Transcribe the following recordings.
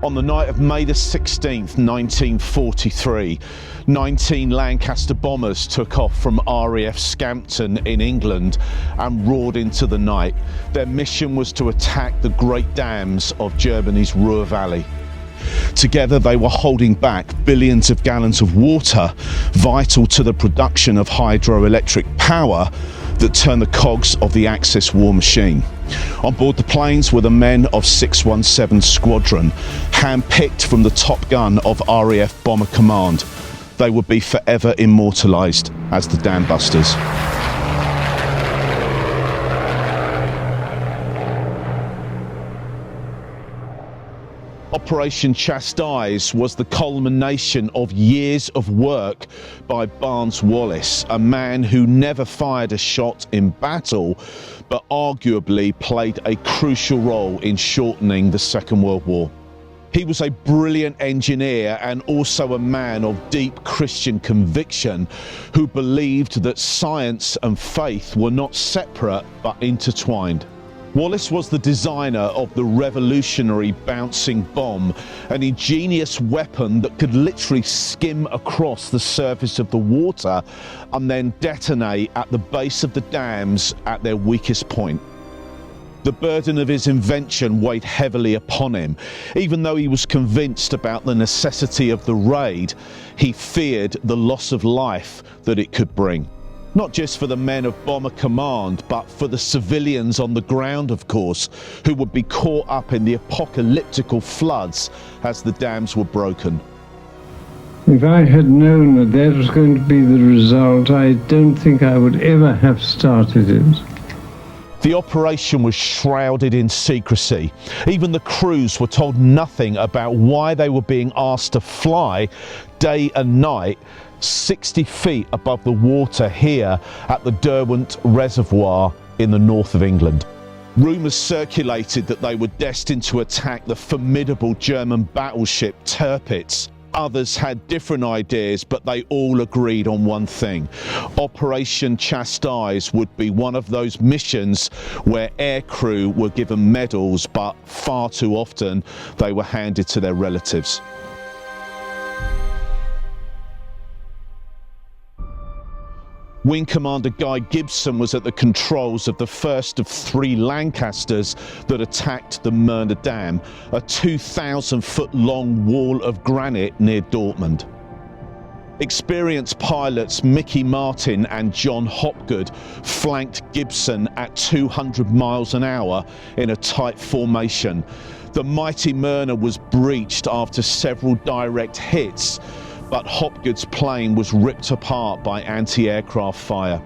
On the night of May the 16th, 1943, 19 Lancaster bombers took off from RAF Scampton in England and roared into the night. Their mission was to attack the great dams of Germany's Ruhr Valley. Together they were holding back billions of gallons of water, vital to the production of hydroelectric power that turned the cogs of the Axis war machine. On board the planes were the men of 617 Squadron, hand-picked from the top gun of RAF Bomber Command. They would be forever immortalised as the Dambusters. Operation Chastise was the culmination of years of work by Barnes Wallis, a man who never fired a shot in battle, but arguably played a crucial role in shortening the Second World War. He was a brilliant engineer and also a man of deep Christian conviction who believed that science and faith were not separate but intertwined. Wallis was the designer of the revolutionary bouncing bomb, an ingenious weapon that could literally skim across the surface of the water and then detonate at the base of the dams at their weakest point. The burden of his invention weighed heavily upon him. Even though he was convinced about the necessity of the raid, he feared the loss of life that it could bring. Not just for the men of Bomber Command, but for the civilians on the ground, of course, who would be caught up in the apocalyptical floods as the dams were broken. If I had known that that was going to be the result, I don't think I would ever have started it. The operation was shrouded in secrecy. Even the crews were told nothing about why they were being asked to fly day and night 60 feet above the water here at the Derwent Reservoir in the north of England. Rumours circulated that they were destined to attack the formidable German battleship Tirpitz. Others had different ideas, but they all agreed on one thing. Operation Chastise would be one of those missions where aircrew were given medals, but far too often they were handed to their relatives. Wing Commander Guy Gibson was at the controls of the first of 3 Lancasters that attacked the Möhne Dam, a 2,000-foot long wall of granite near Dortmund. Experienced pilots Mickey Martin and John Hopgood flanked Gibson at 200 miles an hour in a tight formation. The mighty Möhne was breached after several direct hits, but Hopgood's plane was ripped apart by anti-aircraft fire.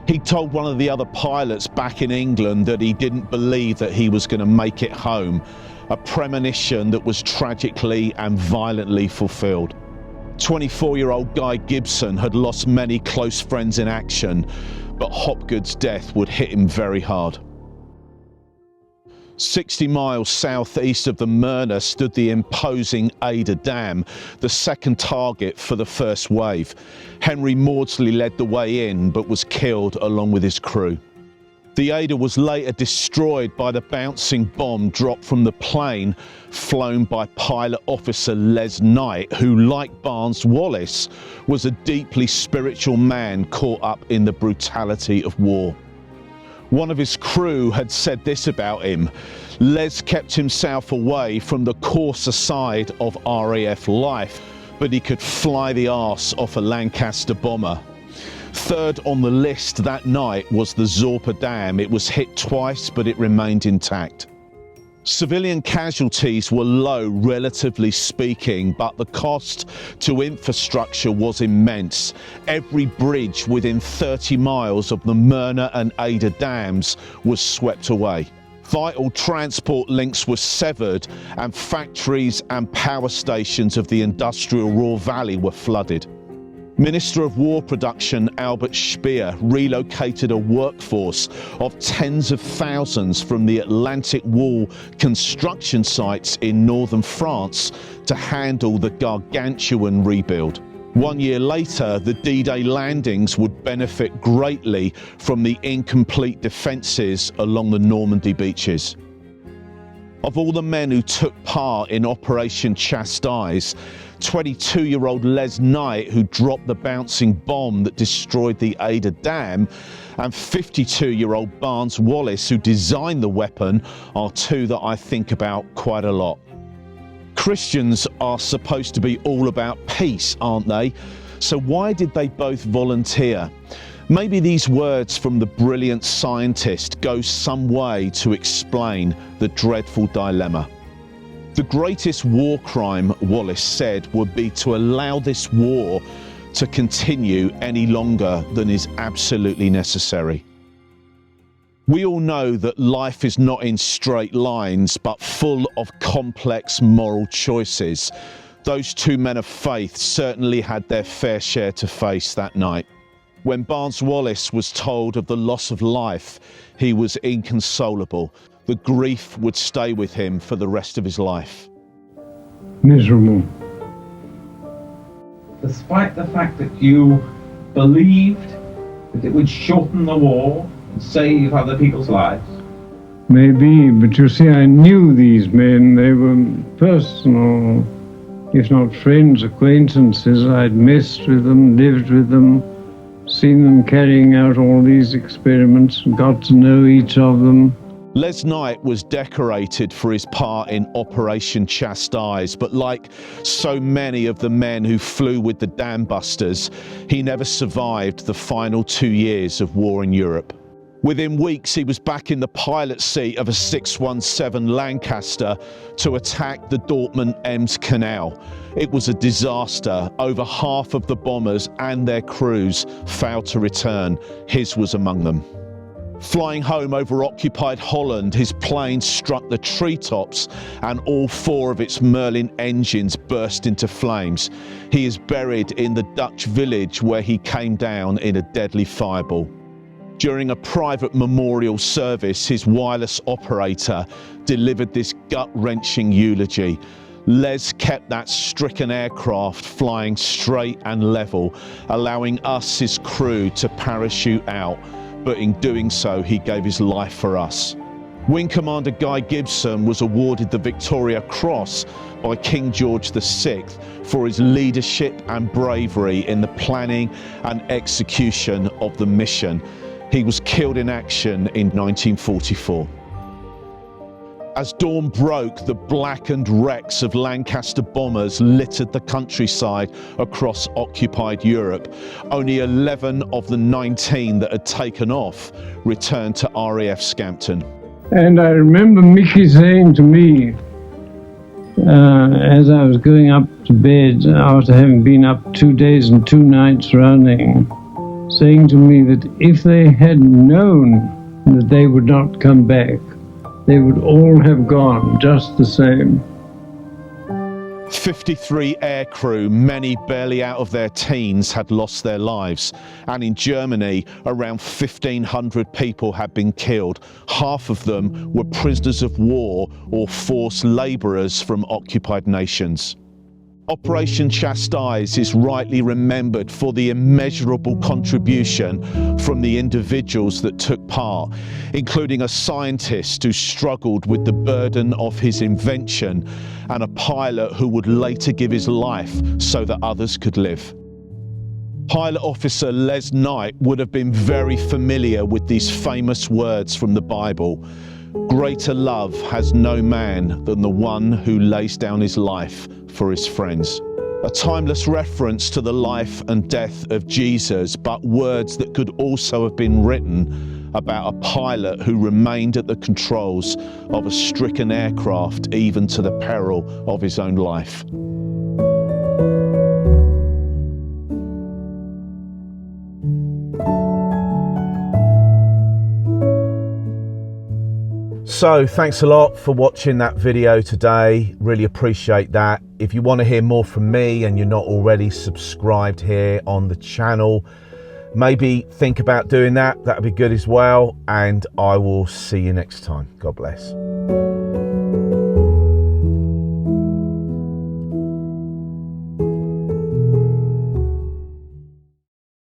He told one of the other pilots back in England that he didn't believe that he was going to make it home, a premonition that was tragically and violently fulfilled. 24-year-old Guy Gibson had lost many close friends in action, but Hopgood's death would hit him very hard. 60 miles southeast of the Möhne stood the imposing Eder Dam, the second target for the first wave. Henry Maudsley led the way in, but was killed along with his crew. The Eder was later destroyed by the bouncing bomb dropped from the plane flown by pilot officer Les Knight, who, like Barnes Wallis, was a deeply spiritual man caught up in the brutality of war. One of his crew had said this about him: Les kept himself away from the coarser side of RAF life, but he could fly the arse off a Lancaster bomber. Third on the list that night was the Zorpa Dam. It was hit twice, but it remained intact. Civilian casualties were low, relatively speaking, but the cost to infrastructure was immense. Every bridge within 30 miles of the Möhne and Eder dams was swept away. Vital transport links were severed, and factories and power stations of the industrial Ruhr Valley were flooded. Minister of War Production Albert Speer relocated a workforce of tens of thousands from the Atlantic Wall construction sites in northern France to handle the gargantuan rebuild. 1 year later, the D-Day landings would benefit greatly from the incomplete defences along the Normandy beaches. Of all the men who took part in Operation Chastise, 22-year-old Les Knight, who dropped the bouncing bomb that destroyed the Eder Dam, and 52-year-old Barnes Wallis, who designed the weapon, are two that I think about quite a lot. Christians are supposed to be all about peace, aren't they? So why did they both volunteer? Maybe these words from the brilliant scientist go some way to explain the dreadful dilemma. The greatest war crime, Wallis said, would be to allow this war to continue any longer than is absolutely necessary. We all know that life is not in straight lines, but full of complex moral choices. Those two men of faith certainly had their fair share to face that night. When Barnes Wallis was told of the loss of life, he was inconsolable. The grief would stay with him for the rest of his life. Miserable. Despite the fact that you believed that it would shorten the war and save other people's lives? Maybe, but you see, I knew these men. They were personal, if not friends, acquaintances. I'd messed with them, lived with them, seen them carrying out all these experiments, got to know each of them. Les Knight was decorated for his part in Operation Chastise, but like so many of the men who flew with the Dambusters, he never survived the final 2 years of war in Europe. Within weeks, he was back in the pilot seat of a 617 Lancaster to attack the Dortmund-Ems Canal. It was a disaster. Over half of the bombers and their crews failed to return. His was among them. Flying home over occupied Holland, his plane struck the treetops and all 4 of its Merlin engines burst into flames. He is buried in the Dutch village where he came down in a deadly fireball. During a private memorial service, his wireless operator delivered this gut-wrenching eulogy. Les kept that stricken aircraft flying straight and level, allowing us, his crew, to parachute out. But in doing so, he gave his life for us. Wing Commander Guy Gibson was awarded the Victoria Cross by King George VI for his leadership and bravery in the planning and execution of the mission. He was killed in action in 1944. As dawn broke, the blackened wrecks of Lancaster bombers littered the countryside across occupied Europe. Only 11 of the 19 that had taken off returned to RAF Scampton. And I remember Mickey saying to me, as I was going up to bed after having been up 2 days and 2 nights running, saying to me that if they had known that they would not come back, they would all have gone just the same. 53 aircrew, many barely out of their teens, had lost their lives. And in Germany, around 1,500 people had been killed. Half of them were prisoners of war or forced labourers from occupied nations. Operation Chastise is rightly remembered for the immeasurable contribution from the individuals that took part, including a scientist who struggled with the burden of his invention and a pilot who would later give his life so that others could live. Pilot officer Les Knight would have been very familiar with these famous words from the Bible. Greater love has no man than the one who lays down his life for his friends. A timeless reference to the life and death of Jesus, but words that could also have been written about a pilot who remained at the controls of a stricken aircraft even to the peril of his own life. So thanks a lot for watching that video today. Really appreciate that. If you want to hear more from me and you're not already subscribed here on the channel, maybe think about doing that. That would be good as well. And I will see you next time. God bless.